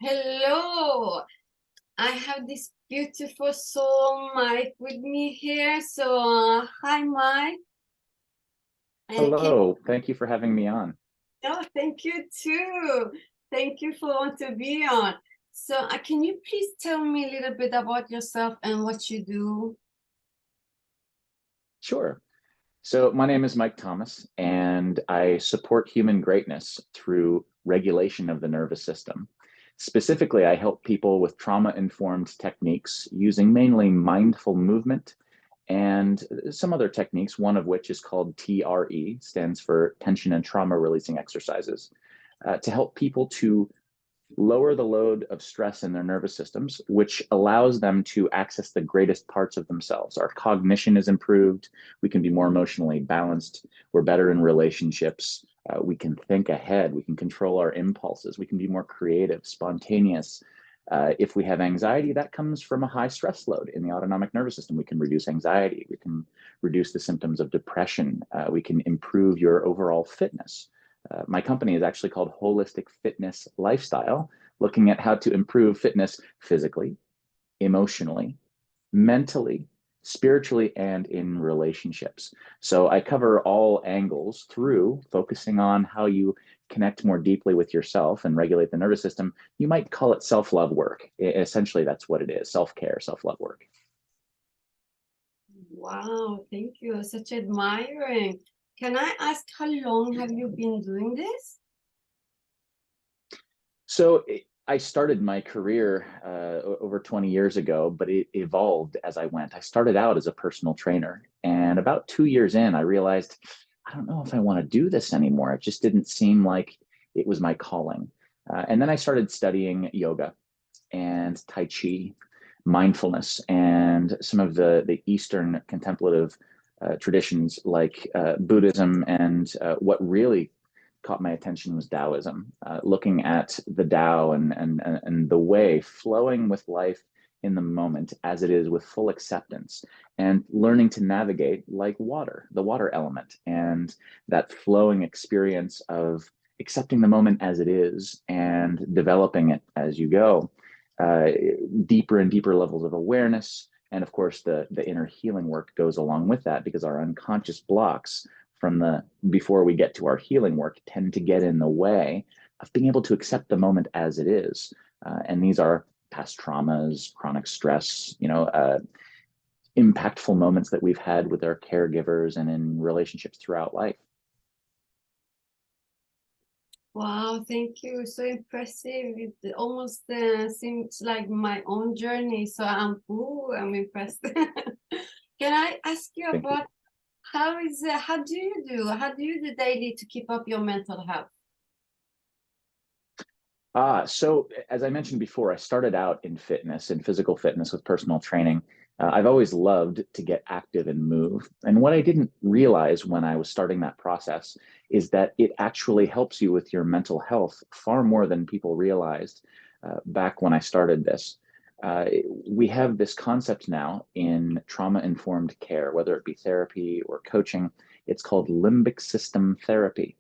Hello, I have this beautiful soul Mike with me here. So, hi Mike. Can Hello, thank you for having me on. oh, thank you too. Thank you for want to be on. So, can you please tell me a little bit about yourself and what you do? Sure. So, my name is Mike Thomas, and I support human greatness through regulation of the nervous system. Specifically, I help people with trauma-informed techniques using mainly mindful movement and some other techniques, one of which is called TRE, stands for tension and trauma releasing exercises, to help people to lower the load of stress in their nervous systems, which allows them to access the greatest parts of themselves. Our cognition is improved. We can be more emotionally balanced. We're better in relationships. We can think ahead. We can control our impulses. We can be more creative, spontaneous. If we have anxiety, that comes from a high stress load in the autonomic nervous system. We can reduce anxiety. We can reduce the symptoms of depression. We can improve your overall fitness. My company is actually called Holistic Fitness Lifestyle, looking at how to improve fitness physically, emotionally, mentally, spiritually, and in relationships. So I cover all angles through focusing on how you connect more deeply with yourself and regulate the nervous system. You might call it self love work. Essentially, that's what it is: self care, self love work. Wow, thank you. Such admiring. Can I ask how long have you been doing this? So I started my career over 20 years ago, but it evolved as I went. I started out as a personal trainer, and about 2 years in, I realized I don't know if I want to do this anymore. It just didn't seem like it was my calling. And then I started studying yoga and Tai Chi, mindfulness, and some of the Eastern contemplative traditions like Buddhism. And what really caught my attention was Taoism, looking at the Tao and the way flowing with life in the moment as it is with full acceptance and learning to navigate like water, the water element, and that flowing experience of accepting the moment as it is and developing it as you go, uh, deeper and deeper levels of awareness. And of course, the inner healing work goes along with that because our unconscious blocks from the before we get to our healing work tend to get in the way of being able to accept the moment as it is. And these are past traumas, chronic stress, impactful moments that we've had with our caregivers and in relationships throughout life. Wow, thank you. So impressive. It almost seems like my own journey. So I'm impressed. Can I ask you Thank you. about how do you do daily to keep up your mental health? So as I mentioned before, I started out in fitness, in physical fitness with personal training. I've always loved to get active and move. And what I didn't realize when I was starting that process is that it actually helps you with your mental health far more than people realized back when I started this. We have this concept now in trauma-informed care, whether it be therapy or coaching. It's called limbic system therapy.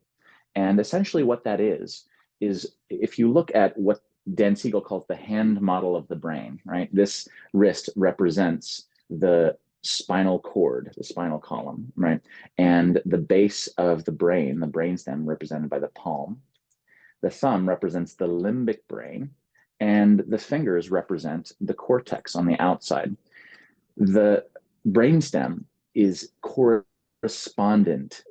And essentially, what that is if you look at what Dan Siegel calls the hand model of the brain, right? This wrist represents the spinal cord, the spinal column, right? And the base of the brainstem represented by the palm. The thumb represents the limbic brain, and the fingers represent the cortex on the outside. The brainstem is correspondent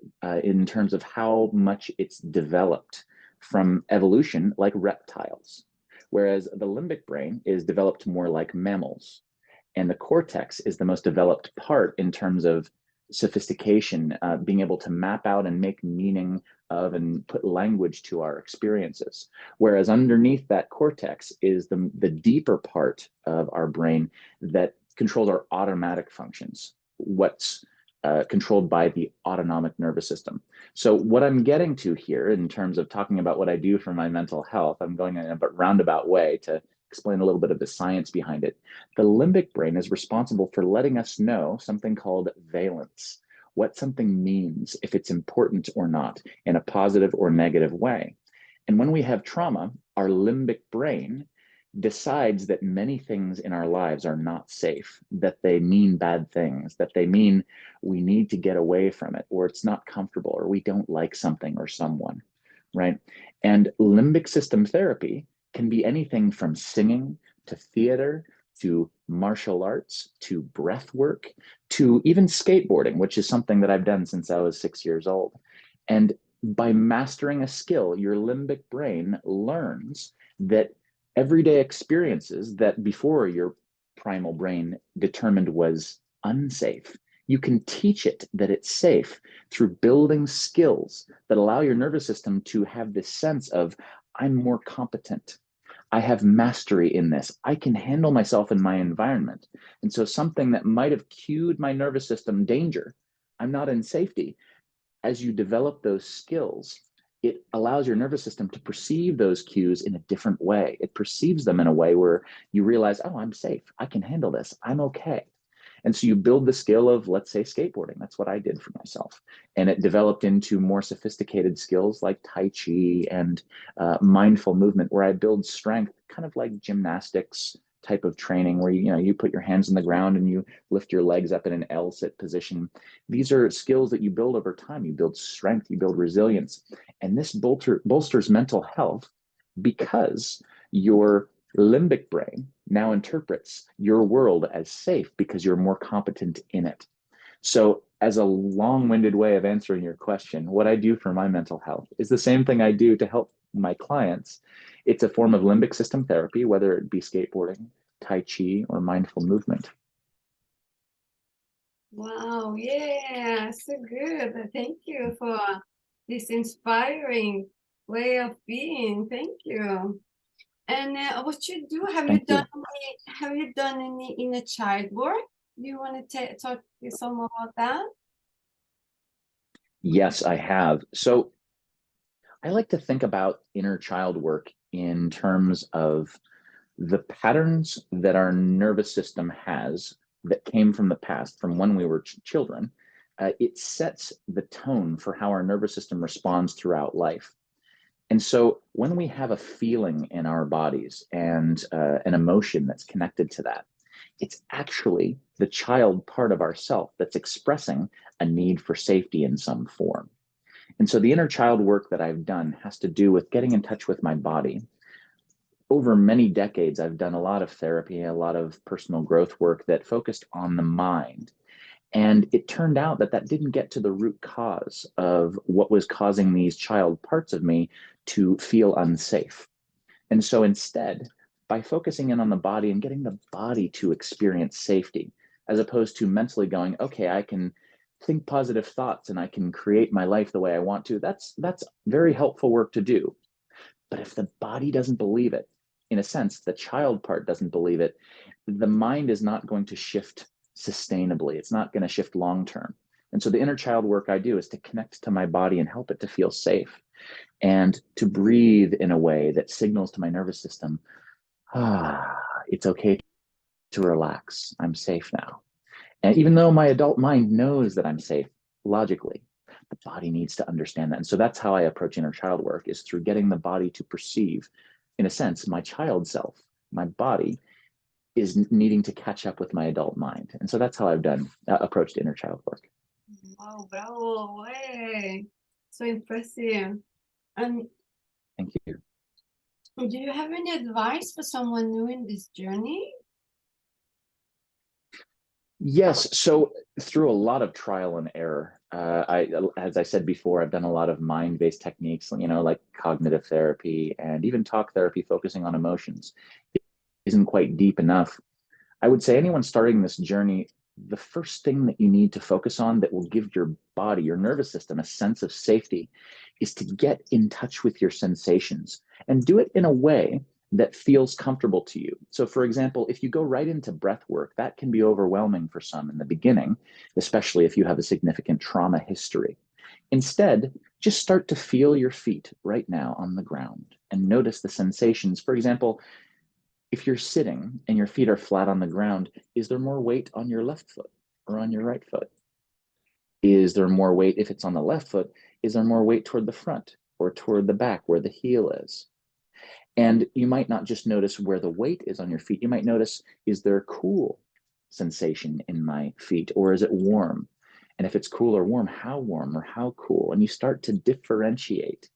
in terms of how much it's developed from evolution like reptiles, whereas the limbic brain is developed more like mammals. And the cortex is the most developed part in terms of sophistication, being able to map out and make meaning of and put language to our experiences. Whereas underneath that cortex is the deeper part of our brain that controls our automatic functions, what's controlled by the autonomic nervous system. So, what I'm getting to here in terms of talking about what I do for my mental health, I'm going in a roundabout way to explain a little bit of the science behind it. The limbic brain is responsible for letting us know something called valence, what something means, if it's important or not, in a positive or negative way. And when we have trauma, our limbic brain decides that many things in our lives are not safe, that they mean bad things, that they mean we need to get away from it, or it's not comfortable, or we don't like something or someone, right? And limbic system therapy can be anything from singing to theater to martial arts to breath work to even skateboarding, which is something that I've done since I was 6 years old. And by mastering a skill, your limbic brain learns that everyday experiences that before your primal brain determined was unsafe, you can teach it that it's safe through building skills that allow your nervous system to have this sense of, I'm more competent. I have mastery in this. I can handle myself in my environment. And so something that might have cued my nervous system danger, I'm not in safety. As you develop those skills, it allows your nervous system to perceive those cues in a different way. It perceives them in a way where you realize, oh, I'm safe. I can handle this. I'm okay. And so you build the skill of, let's say, skateboarding. That's what I did for myself. And it developed into more sophisticated skills like Tai Chi and mindful movement, where I build strength, kind of like gymnastics type of training, where you put your hands on the ground and you lift your legs up in an L sit position. These are skills that you build over time. You build strength, you build resilience. And this bolsters mental health because your limbic brain now interprets your world as safe because you're more competent in it. So, as a long winded way of answering your question, what I do for my mental health is the same thing I do to help my clients. It's a form of limbic system therapy, whether it be skateboarding, Tai Chi, or mindful movement. Wow, yeah, so good. Thank you for this inspiring way of being. Thank you. And what you do? Thank you. Have you done any inner child work? Do you want to talk some more about that? Yes, I have. So, I like to think about inner child work in terms of the patterns that our nervous system has that came from the past, from when we were children. It sets the tone for how our nervous system responds throughout life. And so when we have a feeling in our bodies and an emotion that's connected to that, it's actually the child part of ourself that's expressing a need for safety in some form. And so the inner child work that I've done has to do with getting in touch with my body. Over many decades, I've done a lot of therapy, a lot of personal growth work that focused on the mind. And it turned out that that didn't get to the root cause of what was causing these child parts of me to feel unsafe. And so instead, by focusing in on the body and getting the body to experience safety, as opposed to mentally going, okay, I can think positive thoughts and I can create my life the way I want to, that's very helpful work to do. But if the body doesn't believe it, in a sense, the child part doesn't believe it, the mind is not going to shift sustainably. It's not going to shift long term. And so the inner child work I do is to connect to my body and help it to feel safe and to breathe in a way that signals to my nervous system, it's okay to relax. I'm safe now. And even though my adult mind knows that I'm safe logically, the body needs to understand that. And so that's how I approach inner child work, is through getting the body to perceive, in a sense, my child self, my body is needing to catch up with my adult mind. And so that's how I've done approached inner child work. Wow, bravo, hey, so impressive. And Thank you. do you have any advice for someone new in this journey? Yes. So through a lot of trial and error, as I said before, I've done a lot of mind-based techniques, like cognitive therapy and even talk therapy, focusing on emotions. It isn't quite deep enough. I would say anyone starting this journey, the first thing that you need to focus on that will give your body, your nervous system, a sense of safety is to get in touch with your sensations and do it in a way that feels comfortable to you. So, for example, if you go right into breath work, that can be overwhelming for some in the beginning, especially if you have a significant trauma history. Instead, just start to feel your feet right now on the ground and notice the sensations. For example, if you're sitting and your feet are flat on the ground, is there more weight on your left foot or on your right foot? Is there more weight if it's on the left foot? Is there more weight toward the front or toward the back where the heel is? And you might not just notice where the weight is on your feet. You might notice, is there a cool sensation in my feet, or is it warm? And if it's cool or warm or how cool? And you start to differentiate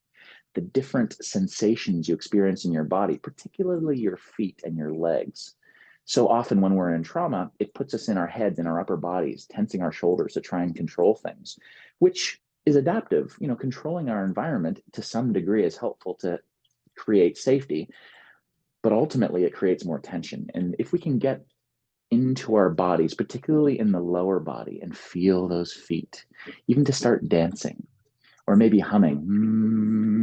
the different sensations you experience in your body, particularly your feet and your legs. So often when we're in trauma, it puts us in our heads and our upper bodies, tensing our shoulders to try and control things, which is adaptive. You know, controlling our environment to some degree is helpful to create safety, but ultimately it creates more tension. And if we can get into our bodies, particularly in the lower body, and feel those feet, even to start dancing or maybe humming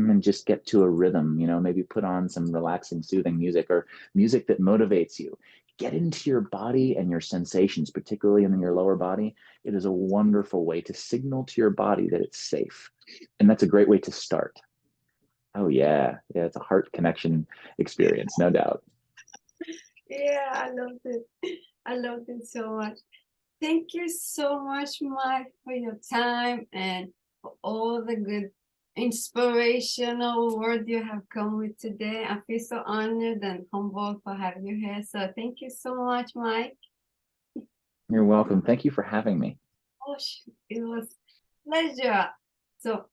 and just get to a rhythm, you know, maybe put on some relaxing, soothing music or music that motivates you. Get into your body and your sensations, particularly in your lower body. It is a wonderful way to signal to your body that it's safe. And that's a great way to start. Oh, yeah. Yeah, it's a heart connection experience, no doubt. Yeah, I loved it. I loved it so much. Thank you so much, Mike, for your time and for all the good inspirational words you have come with today. I feel so honored and humbled for having you here. So thank you so much, Mike. You're welcome. Thank you for having me. Oh, it was a pleasure. So